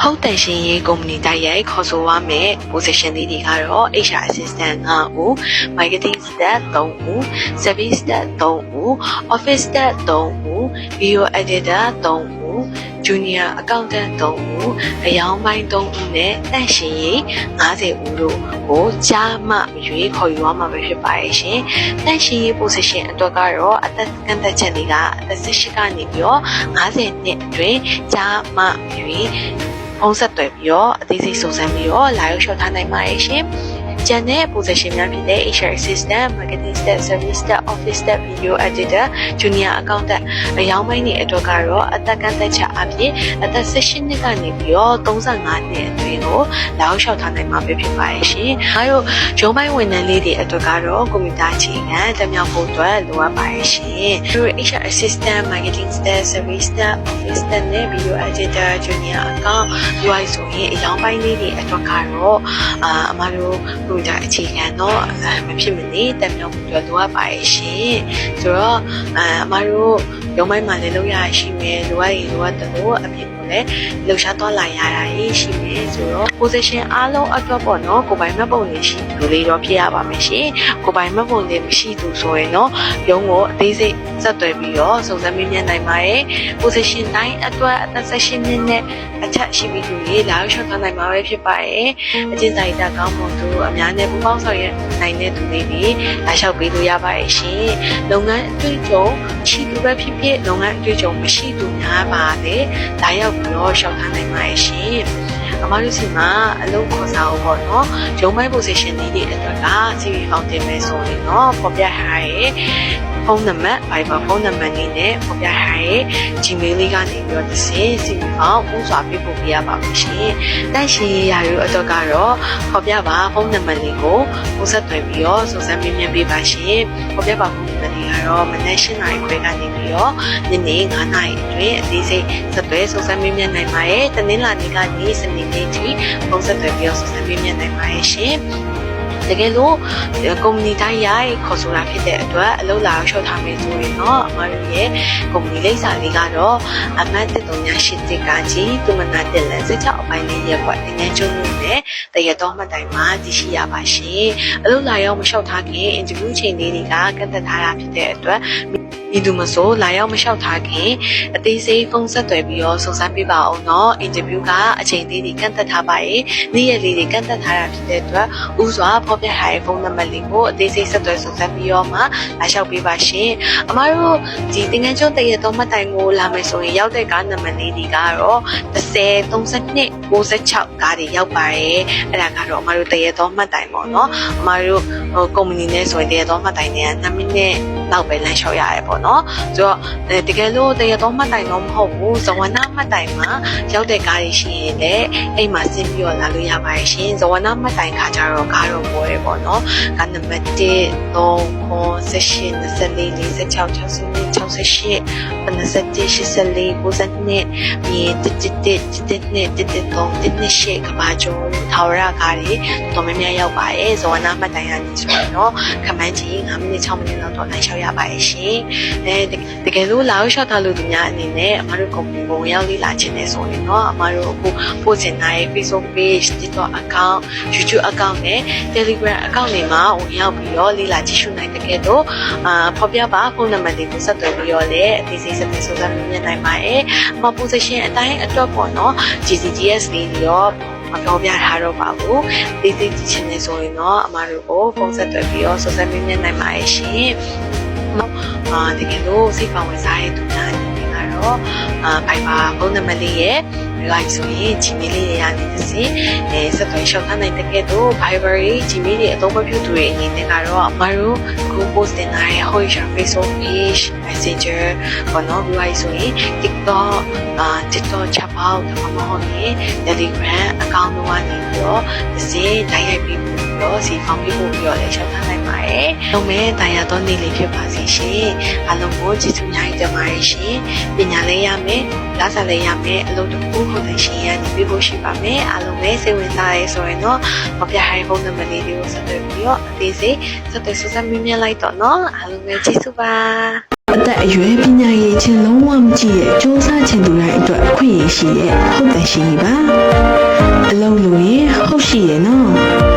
ဟုတ်တယ်ရှင်ရေကုမ္ပဏီတိုက်ရိုက်ခေါ်ဆိုရမယ် position လေးတွေကတော့ HR assistant 5ဦး marketing staff 3ဦး service staff 3ဦး office staff 3ဦး video editor 3ဦး junior accountant 3ဦးအယောင်ပိုင်း3ဦးနဲ့တန့်ရှင်ရေ50ဦးတို့ကိုကြားမှရွေးခေါ်ယူရမှာပဲဖြစ်ပါရဲ့ရှင်တန့်ရှင်ရေ position အတွက်ကတော့အသက်ကန့်သက်ချက်လေးကအသက်18ကနေပြီးတော့50နှစ်အတွင်းကြားမှရွေးဖုန်းဆက်သွယ်ပြီးတော့အသေးစိတ်စုံစမ်းပြီးတော့လာရောက်လျှောက်ထားနိုင်ပါရဲ့ရှင်ကျန်တဲ့ position များဖြစ်တဲ့ HR assistant, marketing staff, service staff, office staff, video editor, junior accountant အယောင်ပိုင်းတွေအတွက်ကတော့အသက်ကန့်သက်ချက်အဖြစ်အသက်18နှစ်ကနေပြီးတော့35နှစ်အတွင်းကိုလာရောက်လျှောက်ထားနိုင်မှာဖြစ်ပါရဲ့ရှင်။အဲတို့ရုံးပိုင်းဝန်ထမ်းလေးတွေအတွက်ကတော့ကွန်ပျူတာအခြေခံတက်မြောက်ဖို့အတွက်လိုအပ်ပါရဲ့ရှင်။တို့ HR assistant, marketing staff, service staff, office staff နဲ့ video editor, junior account UI ဆိုရင်အယောင်ပိုင်းလေးတွေအတွက်ကတော့အမတို့ကွန်ပျူတာအခြေခံတော့မဖြစ်မနေတက်မြောက်ဖို့အတွက်လိုအပ်ပါရဲ့ရှင်ဆိုတော့အမတို့ရုံးပိုင်းမှာလည်းလုပ်ရရှိမယ်လိုအပ်ရင်လိုအပ်တယ်လို့အပြင်ကိုလည်းလှူရှားသွားလာရတာရှိမယ်ဆိုတော့ position အားလုံးအတွက်ပေါ့နော်ကိုယ်ပိုင်မှတ်ပုံလေးရှိလူလေးတော့ဖြစ်ရပါမယ်ရှင်ကိုယ်ပိုင်မှတ်ပုံလေးမရှိသူဆိုရင်တော့ရုံးကိုအသေးစိတ်ဆက်သွယ်ပြီးတော့စုံစမ်းမေးမြန်းနိုင်ပါတယ် position တိုင်းအတွက်အသက်18နှစ်နဲ့အထက်ရှိပြီးသူတွေလာရောက်ရှောက်ထားနိုင်မှာပဲဖြစ်ပါတယ်အကျဉ်းစာရိတ္တကောင်းမွန်သူအများနဲ့ပူးပေါင်းဆောင်ရွက်နိုင်တဲ့သူတွေလာလျှောက်ပေးလို့ရပါရဲ့ရှင်လုပ်ငန်းအတွေ့အကြုံရှိသူပဲဖြစ်ဖြစ်လုပ်ငန်းအတွေ့အကြုံမရှိသူများပါလေလာရောက်ပြီးတော့ရှောက်ထားနိုင်ပါရဲ့ရှင်အမတို့စီမှာအလုပ်ခေါ်စာအုပ်ပေါ့နော်ရုံးပိုင်း position လေးတွေအတွက်က CV ဖောင်တင်မယ်ဆိုရင်တော့ပေါ်ပြထားရဲ့ဖုန်းနံပါတ် Viber ဖုန်းနံပါတ်လေးနဲ့ပေါ်ပြထားရဲ့ Gmail လေးကနေပြီးတော့တစ်ဆင့် CV ဖောင်ပို့စွာပေးပို့ပေးရပါမယ်ရှင်။တိုက်ရှင်ရာယူအတွက်ကတော့ပေါ်ပြပါဖုန်းနံပါတ်လေးကိုပို့ဆက်သွယ်ပြီးတော့စုံစမ်းမေးမြန်းပေးပါရှင်။ပေါ်ပြပါဖုန်းနံပါတ်လေးကတော့မနက်၈ နာရီခွဲကနေပြီးတော့ညနေ9 နာရီအတွင်းအသေးစိတ်ဆက်သွယ်စုံစမ်းမေးမြန်းနိုင်ပါရဲ့။တနင်္လာနေ့ကနေစနေနေ့ထိဖုန်းဆက်သွယ်ပြီးတော့စုံစမ်းမေးမြန်းနိုင်ပါရဲ့ရှင်။တကယ်လို့ကုမ္ပဏီတိုင်းရိုက်ခေါ်ဆိုတာဖြစ်တဲ့အတွက်အလုပ်လာရောက်လျှောက်ထားမယ်ဆိုရင်တော့အမတို့ရဲ့ကုမ္ပဏီလိပ်စာလေးကတော့အမှတ်338ကကြီးသူမနာတက်လက်စစ်ချောက်အပိုင်းလေးရက်ကွက်တင်ငန်းကျုံမှုနဲ့တရတော်မှတ်တိုင်မှာသိရှိရပါရှင်အလုပ်လာရောက်မလျှောက်ထားခင်အင်တာဗျူးချိန်လေးတွေကကန့်သက်ထားတာဖြစ်တဲ့အတွက်ဒီသူမဆိုလာရောက်မလျှောက်ထားခင်အသေးစိတ်ဖုန်းဆက်သွယ်ပြီးတော့စုံစမ်းပေးပါအောင်နော်အင်တာဗျူးကအချိန်လေးတွေကန့်သက်ထားပါရဲ့နေ့ရက်လေးတွေကန့်သက်ထားတာဖြစ်တဲ့အတွက်ဥစွာဖော်ပြထားတဲ့ဖုန်းနံပါတ်လေးကိုအသေးစိတ်ဆက်သွယ်စုံစမ်းပြီးတော့မှလာလျှောက်ပေးပါရှင်အမတို့ဒီတင်ငန်းကျွန်းတရတော်မှတ်တိုင်ကိုလာမယ်ဆိုရင်ရောက်တဲ့ကားနံပါတ်လေးတွေကတော့30 32 96ကားတွေရောက်ပါရဲ့အဲ့ဒါကတော့အမတို့တရတော်မှတ်တိုင်ပေါ့နော်အမတို့ကုမ္ပဏီနဲ့ဆိုရင်တရတော်မှတ်တိုင်နဲ့2မိနစ်လောက်ပဲလမ်းလျှောက်ရတယ်ပေါ့နော်ဆိုတော့တကယ်လို့တရတော်မှတ်တိုင်တော့မဟုတ်ဘူးဇဝနာမှတ်တိုင်မှာရောက်တဲ့ကားတွေရှိရင်လည်းအိမ်မှာဆင်းပြီးတော့လာလို့ရပါရဲ့ရှင်ဇဝနာမှတ်တိုင်ခါကြတော့ကားတော့ပေါ်တယ်ပေါ့နော်ကားနံပါတ်1 3 18 24 46 68 68 87 84 92မြေ111 ကဘာကျော်ထာဝရကားတွေတော်များများရောက်ပါရဲ့ဇဝနာမှတ်တိုင်ကနေဆိုတော့ခမန်းကြီး9မိနစ်6မိနစ်လောက်တော့လမ်းလျှောက်ရပါရဲ့ရှင်တကယ်လို့လာရောက်လျှောက်ထားလို့သူများအနေနဲ့အမတို့ကုမ္ပဏီကိုဝင်ရောက်လေ့လာခြင်းနဲ့ဆိုရင်တော့အမတို့အခုပို့ချင်တဲ့ Facebook page, TikTok account, YouTube account နဲ့ Telegram account တွေမှာဝင်ရောက်ပြီးတော့လေ့လာကြည့်ရှုနိုင်တဲ့ကဲတော့ဖော်ပြပါဖုန်းနံပါတ်တွေကိုဆက်သွယ်ပြီးတော့လည်းအသေးစိတ်ဆက်သွယ်စုံစမ်းမြင်နိုင်ပါရဲ့အမ position အတိုင်းအတွက်ပေါ့နော် GCGS လေးရောမပြောပြထားတော့ပါဘူးဒီသိချင်နေဆိုရင်တော့အမတို့ကိုဖုန်းဆက်သွယ်ပြီးတော့စုံစမ်းမြင်နိုင်ပါရဲ့ရှင်တကယ်လို့စိတ်ပါဝင်စားတဲ့သူများအနေနဲ့ကတော့Viberဖုန်းနံပါတ်လေးရဲ့like ဆိုရင် Gmail လေးရနေတစ်စီဆက်သွယ်ရှောက်ထားနိုင်တဲ့ကဲတော့ Viber ရေး Gmail တွေအသုံးမပြုသူတွေအနေနဲ့ကတော့အမတို့အခု post တင်ထားတဲ့ Hoisha Facebook page Messenger ဘောနော်ပြီးပါဆိုရင် TikTok chat box ဒါမှမဟုတ်ရင် Telegram account တို့ကနေပြီးတော့တစ်စီတိုက်ရိုက်ပြီးတော့စီဖောင်ပြီးပို့ပြီးတော့လည်းရှောက်ထားနိုင်ပါတယ်။လုံးမဲ့တရားတော်နေ့လေးဖြစ်ပါစေရှင်။အားလုံးကိုကျေးဇူးများတင်ပါတယ်ရှင်။ပညာလည်းရမယ်။လာစားလည်းရမယ်။အလုပ်တစ်ခုဟုတ်တယ်ရှင်ရနေပြီးဖို့ရှိပါမယ်။အားလုံးပဲစိတ်ဝင်စားရဲဆိုရင်တော့မပြဟိုင်းဖုန်းနံပါတ်လေးတွေကိုဆက်သွယ်ပြီးတော့အသေးစိတ်ဆက်သွယ်စုစမ်းမြင်လိုက်တော့နော်။အားလုံးပဲကျေးဇူးပါ။ အသက်အရွယ်ပညာရေးချင်းလုံးဝမကြည့်ရဲ့စူးစမ်းချင်သူတိုင်းအတွက်အခွင့်အရေးရှိရဲ့ဟုတ်တယ်ရှိပါအလုံးလို့ရေဟုတ်ရှိရဲ့နော်